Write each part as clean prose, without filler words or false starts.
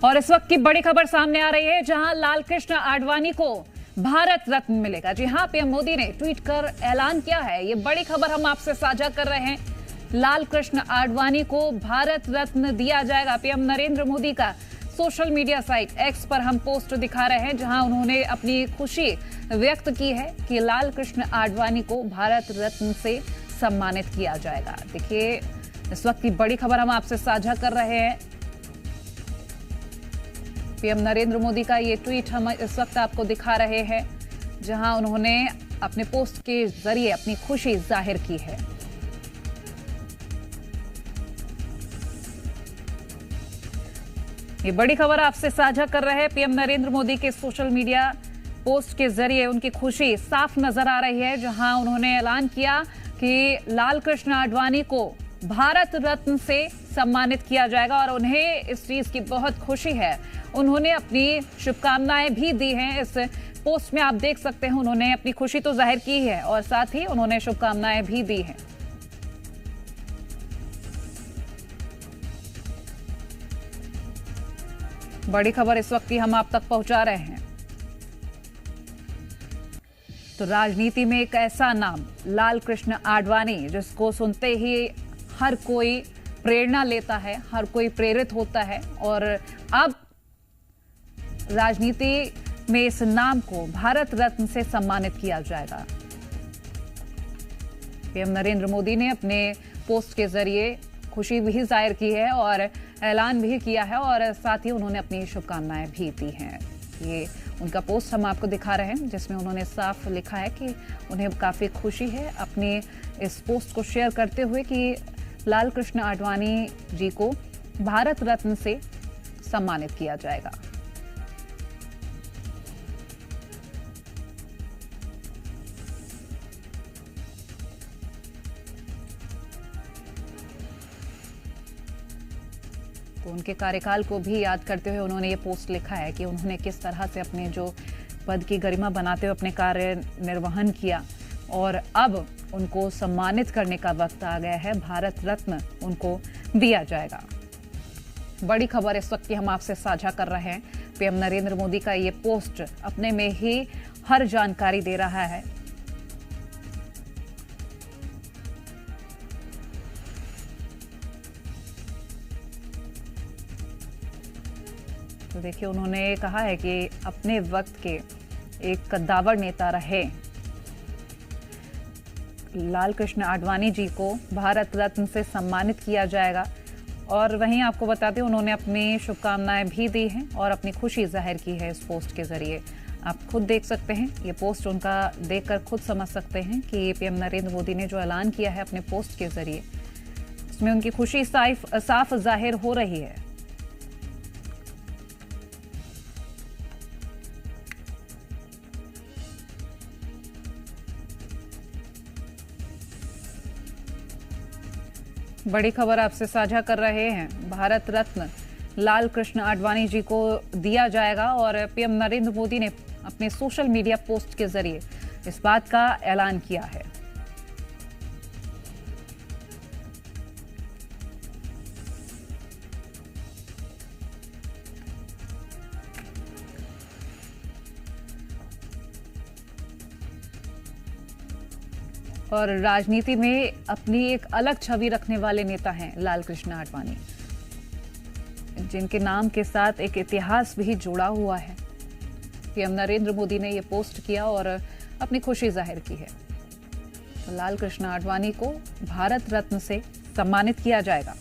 और इस वक्त की बड़ी खबर सामने आ रही है, जहां लालकृष्ण आडवाणी को भारत रत्न मिलेगा। जी हां, पीएम मोदी ने ट्वीट कर ऐलान किया है। ये बड़ी खबर हम आपसे साझा कर रहे हैं। लालकृष्ण आडवाणी को भारत रत्न दिया जाएगा। पीएम नरेंद्र मोदी का सोशल मीडिया साइट एक्स पर हम पोस्ट दिखा रहे हैं, जहां उन्होंने अपनी खुशी व्यक्त की है कि लालकृष्ण आडवाणी को भारत रत्न से सम्मानित किया जाएगा। देखिए, इस वक्त की बड़ी खबर हम आपसे साझा कर रहे हैं। पीएम नरेंद्र मोदी का ये ट्वीट हम इस वक्त आपको दिखा रहे हैं, जहां उन्होंने अपने पोस्ट के जरिए अपनी खुशी जाहिर की है। ये बड़ी खबर आपसे साझा कर रहे हैं। पीएम नरेंद्र मोदी के सोशल मीडिया पोस्ट के जरिए उनकी खुशी साफ नजर आ रही है, जहां उन्होंने ऐलान किया कि लालकृष्ण आडवाणी को भारत रत्न से सम्मानित किया जाएगा और उन्हें इस चीज की बहुत खुशी है। उन्होंने अपनी शुभकामनाएं भी दी हैं। इस पोस्ट में आप देख सकते हैं, उन्होंने अपनी खुशी तो जाहिर की है और साथ ही उन्होंने शुभकामनाएं भी दी हैं। बड़ी खबर इस वक्त की हम आप तक पहुंचा रहे हैं। तो राजनीति में एक ऐसा नाम लालकृष्ण आडवाणी, जिसको सुनते ही हर कोई प्रेरणा लेता है, हर कोई प्रेरित होता है। और अब राजनीति में इस नाम को भारत रत्न से सम्मानित किया जाएगा। पीएम नरेंद्र मोदी ने अपने पोस्ट के जरिए खुशी भी जाहिर की है और ऐलान भी किया है, और साथ ही उन्होंने अपनी शुभकामनाएं भी दी हैं। ये उनका पोस्ट हम आपको दिखा रहे हैं, जिसमें उन्होंने साफ लिखा है कि उन्हें काफी खुशी है अपने इस पोस्ट को शेयर करते हुए कि लालकृष्ण आडवाणी जी को भारत रत्न से सम्मानित किया जाएगा। तो उनके कार्यकाल को भी याद करते हुए उन्होंने ये पोस्ट लिखा है कि उन्होंने किस तरह से अपने जो पद की गरिमा बनाते हुए अपने कार्य निर्वहन किया, और अब उनको सम्मानित करने का वक्त आ गया है। भारत रत्न उनको दिया जाएगा। बड़ी खबर इस वक्त की हम आपसे साझा कर रहे हैं। पीएम नरेंद्र मोदी का ये पोस्ट अपने में ही हर जानकारी दे रहा है। तो देखिए, उन्होंने कहा है कि अपने वक्त के एक कद्दावर नेता रहे लालकृष्ण आडवाणी जी को भारत रत्न से सम्मानित किया जाएगा। और वहीं आपको बता दें, उन्होंने अपनी शुभकामनाएं भी दी हैं और अपनी खुशी जाहिर की है इस पोस्ट के जरिए। आप खुद देख सकते हैं, ये पोस्ट उनका देखकर खुद समझ सकते हैं कि पीएम नरेंद्र मोदी ने जो ऐलान किया है अपने पोस्ट के जरिए, उसमें उनकी खुशी साफ जाहिर हो रही है। बड़ी खबर आपसे साझा कर रहे हैं। भारत रत्न लालकृष्ण आडवाणी जी को दिया जाएगा और पीएम नरेंद्र मोदी ने अपने सोशल मीडिया पोस्ट के जरिए इस बात का ऐलान किया है। और राजनीति में अपनी एक अलग छवि रखने वाले नेता हैं लालकृष्ण आडवाणी, जिनके नाम के साथ एक इतिहास भी जुड़ा हुआ है। पीएम नरेंद्र मोदी ने यह पोस्ट किया और अपनी खुशी जाहिर की है। तो लालकृष्ण आडवाणी को भारत रत्न से सम्मानित किया जाएगा।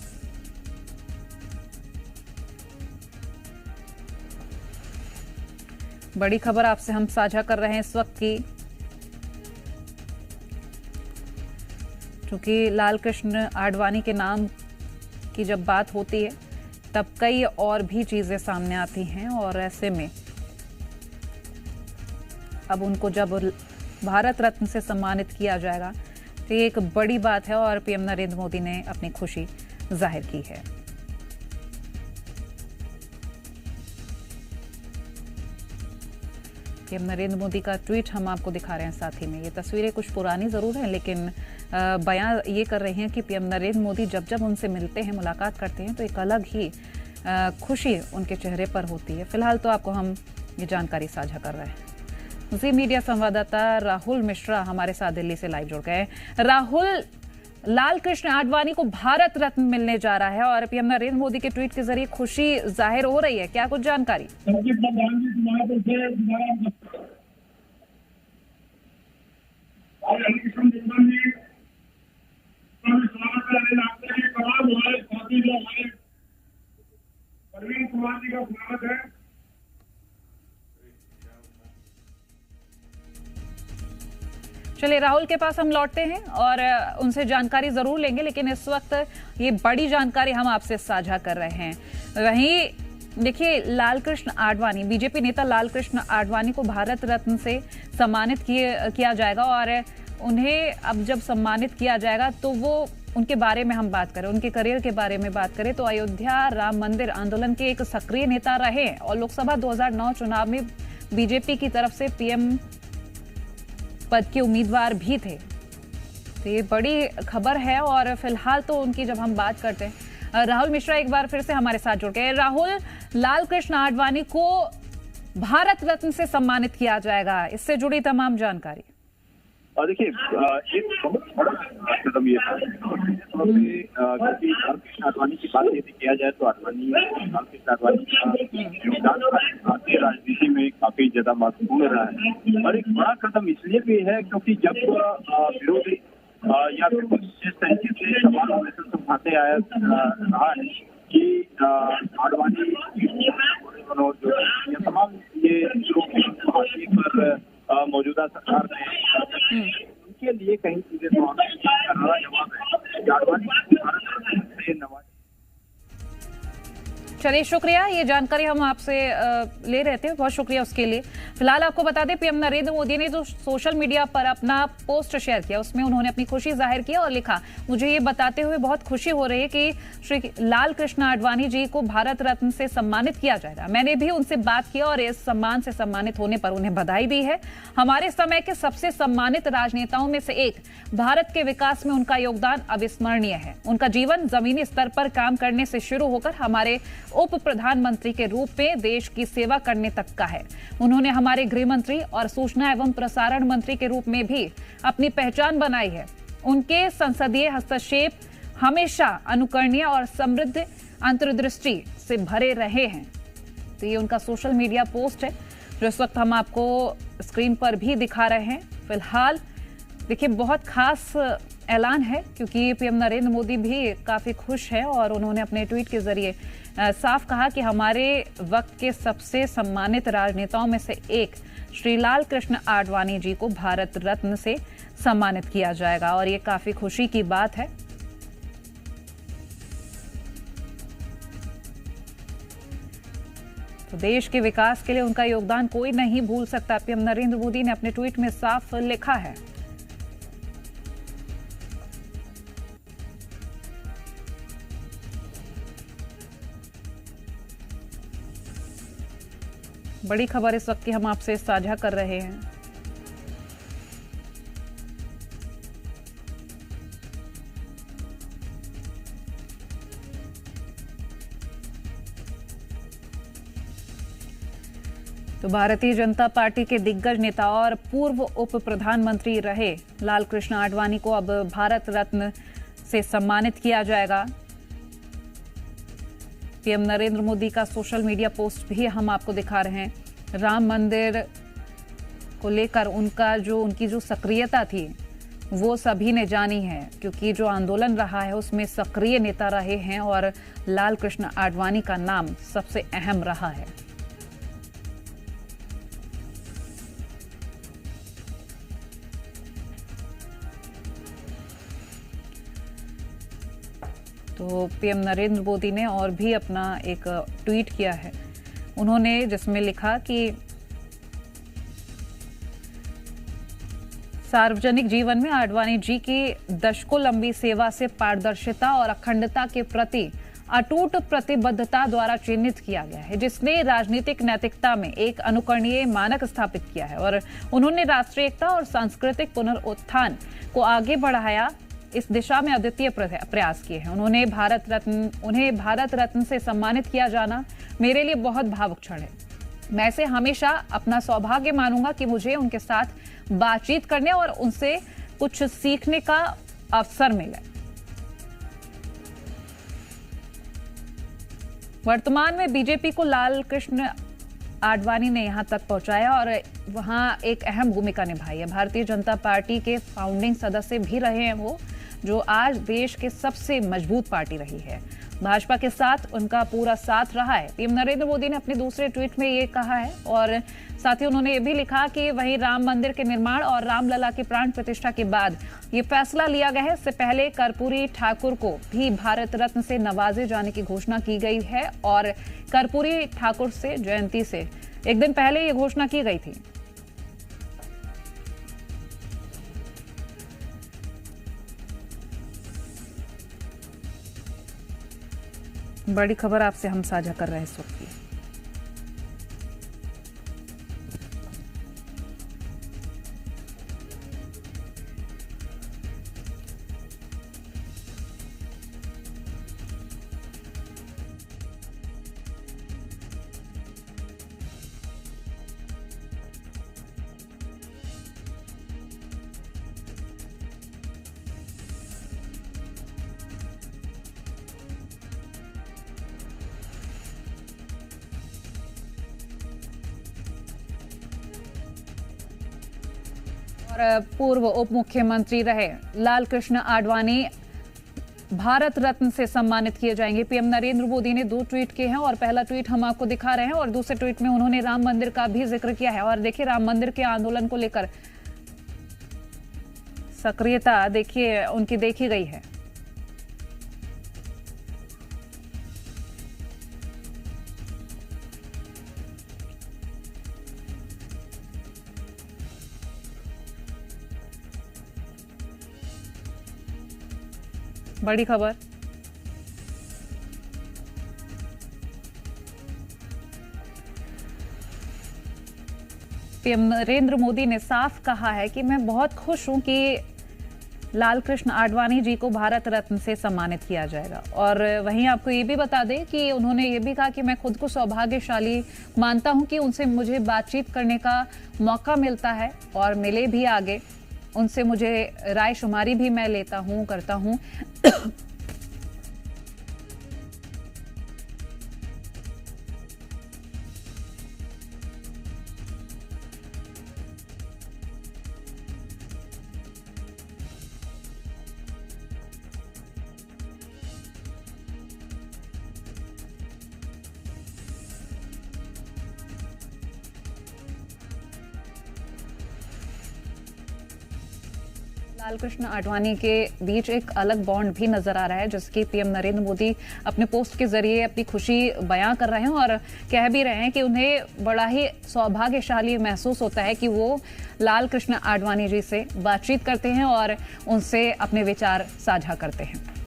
बड़ी खबर आपसे हम साझा कर रहे हैं इस वक्त की, क्योंकि लालकृष्ण आडवाणी के नाम की जब बात होती है तब कई और भी चीजें सामने आती हैं, और ऐसे में अब उनको जब भारत रत्न से सम्मानित किया जाएगा तो ये एक बड़ी बात है, और पीएम नरेंद्र मोदी ने अपनी खुशी जाहिर की है। पीएम नरेंद्र मोदी का ट्वीट हम आपको दिखा रहे हैं साथ ही में। ये तस्वीरें कुछ पुरानी जरूर हैं, लेकिन बयां ये कर रही हैं कि पीएम नरेंद्र मोदी जब जब उनसे मिलते हैं, मुलाकात करते हैं, तो एक अलग ही खुशी उनके चेहरे पर होती है। फिलहाल तो आपको हम ये जानकारी साझा कर रहे हैं। जी मीडिया संवाददाता राहुल मिश्रा हमारे साथ दिल्ली से लाइव जुड़ गए। राहुल, लाल कृष्ण आडवाणी को भारत रत्न मिलने जा रहा है और पीएम नरेंद्र मोदी के ट्वीट के जरिए खुशी जाहिर हो रही है, क्या कुछ जानकारी? चलिए राहुल के पास हम लौटते हैं और उनसे जानकारी जरूर लेंगे, लेकिन इस वक्त ये बड़ी जानकारी हम आपसे साझा कर रहे हैं। वहीं देखिए, लाल कृष्ण आडवाणी, बीजेपी नेता लाल कृष्ण आडवाणी को भारत रत्न से सम्मानित किया जाएगा और उन्हें अब जब सम्मानित किया जाएगा तो वो उनके बारे में हम बात करें, उनके करियर के बारे में बात करें तो अयोध्या राम मंदिर आंदोलन के एक सक्रिय नेता रहे और लोकसभा 2009 चुनाव में बीजेपी की तरफ से पीएम पद के उम्मीदवार भी थे। तो ये बड़ी खबर है और फिलहाल तो उनकी जब हम बात करते हैं, राहुल मिश्रा एक बार फिर से हमारे साथ जुड़ गए। राहुल, लाल कृष्ण आडवाणी को भारत रत्न से सम्मानित किया जाएगा, इससे जुड़ी तमाम जानकारी। देखिए, एक बहुत बड़ा कदम ये था क्योंकि लाल कृष्ण आडवाणी की बात यदि किया जाए तो लाल कृष्ण आडवाणी का योगदान भारतीय राजनीति में काफी ज्यादा महत्वपूर्ण रहा है और एक बड़ा कदम इसलिए भी है क्योंकि जब विरोधी या फिर कुछ जिस तरीके से सवाल हमेशा उठाते आया रहा है कि आडवाणी जो तमाम ये पर मौजूदा सरकार ने उनके लिए कहीं चीजें जवाब है। चलिए शुक्रिया, ये जानकारी हम आपसे ले रहे थे, बहुत शुक्रिया उसके लिए। फिलहाल आपको बता दें, पीएम नरेंद्र मोदी ने जो सोशल मीडिया पर अपना पोस्ट शेयर किया उसमें उन्होंने अपनी खुशी जाहिर की और लिखा, मुझे ये बताते हुए बहुत खुशी हो रही है कि श्री लाल कृष्ण आडवाणी जी को भारत रत्न से सम्मानित किया जाएगा। मैंने भी उनसे बात की और इस सम्मान से सम्मानित होने पर उन्हें बधाई दी है। हमारे समय के सबसे सम्मानित राजनेताओं में से एक, भारत के विकास में उनका योगदान अविस्मरणीय है। उनका जीवन जमीनी स्तर पर काम करने से शुरू होकर हमारे उप प्रधानमंत्री के रूप में देश की सेवा करने तक का है। उन्होंने हमारे गृह मंत्री और सूचना एवं प्रसारण मंत्री के रूप में भी अपनी पहचान बनाई है। उनके संसदीय हस्तक्षेप हमेशा अनुकरणीय और समृद्ध अंतर्दृष्टि से भरे रहे हैं। तो ये उनका सोशल मीडिया पोस्ट है जो इस वक्त हम आपको स्क्रीन पर भी दिखा रहे हैं। फिलहाल देखिए, बहुत खास ऐलान है क्योंकि पीएम नरेंद्र मोदी भी काफी खुश है और उन्होंने अपने ट्वीट के जरिए साफ कहा कि हमारे वक्त के सबसे सम्मानित राजनेताओं में से एक श्री लाल कृष्ण आडवाणी जी को भारत रत्न से सम्मानित किया जाएगा और ये काफी खुशी की बात है। तो देश के विकास के लिए उनका योगदान कोई नहीं भूल सकता, पीएम नरेंद्र मोदी ने अपने ट्वीट में साफ लिखा है। बड़ी खबर इस वक्त की हम आपसे साझा कर रहे हैं। तो भारतीय जनता पार्टी के दिग्गज नेता और पूर्व उप प्रधानमंत्री रहे लाल कृष्ण आडवाणी को अब भारत रत्न से सम्मानित किया जाएगा। पीएम नरेंद्र मोदी का सोशल मीडिया पोस्ट भी हम आपको दिखा रहे हैं। राम मंदिर को लेकर उनकी जो सक्रियता थी वो सभी ने जानी है क्योंकि जो आंदोलन रहा है उसमें सक्रिय नेता रहे हैं और लाल कृष्ण आडवाणी का नाम सबसे अहम रहा है। तो पीएम नरेंद्र मोदी ने और भी अपना एक ट्वीट किया है, उन्होंने जिसमें लिखा कि सार्वजनिक जीवन में आडवाणी जी की दशकों लंबी सेवा से पारदर्शिता और अखंडता के प्रति अटूट प्रतिबद्धता द्वारा चिन्हित किया गया है, जिसने राजनीतिक नैतिकता में एक अनुकरणीय मानक स्थापित किया है और उन्होंने राष्ट्रीय एकता और सांस्कृतिक पुनरुत्थान को आगे बढ़ाया। इस दिशा में अद्वितीय प्रयास किए हैं। उन्हें भारत रत्न से सम्मानित किया जाना मेरे लिए बहुत भावुक क्षण है। मैं इसे हमेशा अपना सौभाग्य मानूंगा कि मुझे उनके साथ बातचीत करने और उनसे कुछ सीखने का अवसर मिले। वर्तमान में बीजेपी को लाल कृष्ण आडवाणी ने यहां तक पहुंचाया और वहां एक अहम भूमिका निभाई है। भारतीय जनता पार्टी के फाउंडिंग सदस्य भी रहे हैं वो, जो आज देश के सबसे मजबूत पार्टी रही है। भाजपा के साथ उनका पूरा साथ रहा है। पीएम नरेंद्र मोदी ने अपने दूसरे ट्वीट में ये कहा है और साथ ही उन्होंने ये भी लिखा कि वहीं राम मंदिर के निर्माण और रामलला की प्राण प्रतिष्ठा के बाद ये फैसला लिया गया है। इससे पहले कर्पूरी ठाकुर को भी भारत रत्न से नवाजे जाने की घोषणा की गई है और कर्पूरी ठाकुर से जयंती से एक दिन पहले ये घोषणा की गई थी। बड़ी खबर आपसे हम साझा कर रहे हैं इस वक्त की। और पूर्व उप मुख्यमंत्री रहे लाल कृष्ण आडवाणी भारत रत्न से सम्मानित किए जाएंगे। पीएम नरेंद्र मोदी ने 2 ट्वीट किए हैं और पहला ट्वीट हम आपको दिखा रहे हैं और दूसरे ट्वीट में उन्होंने राम मंदिर का भी जिक्र किया है। और देखिए राम मंदिर के आंदोलन को लेकर सक्रियता देखिए उनकी देखी गई है। बड़ी खबर। पीएम नरेंद्र मोदी ने साफ कहा है कि मैं बहुत खुश हूं कि लाल कृष्ण आडवाणी जी को भारत रत्न से सम्मानित किया जाएगा। और वहीं आपको ये भी बता दें कि उन्होंने ये भी कहा कि मैं खुद को सौभाग्यशाली मानता हूं कि उनसे मुझे बातचीत करने का मौका मिलता है और मिले भी आगे। उनसे मुझे राय शुमारी भी मैं लेता हूं, करता हूं। लाल कृष्ण आडवाणी के बीच एक अलग बॉन्ड भी नजर आ रहा है, जिसकी पीएम नरेंद्र मोदी अपने पोस्ट के जरिए अपनी खुशी बयां कर रहे हैं और कह भी रहे हैं कि उन्हें बड़ा ही सौभाग्यशाली महसूस होता है कि वो लाल कृष्ण आडवाणी जी से बातचीत करते हैं और उनसे अपने विचार साझा करते हैं।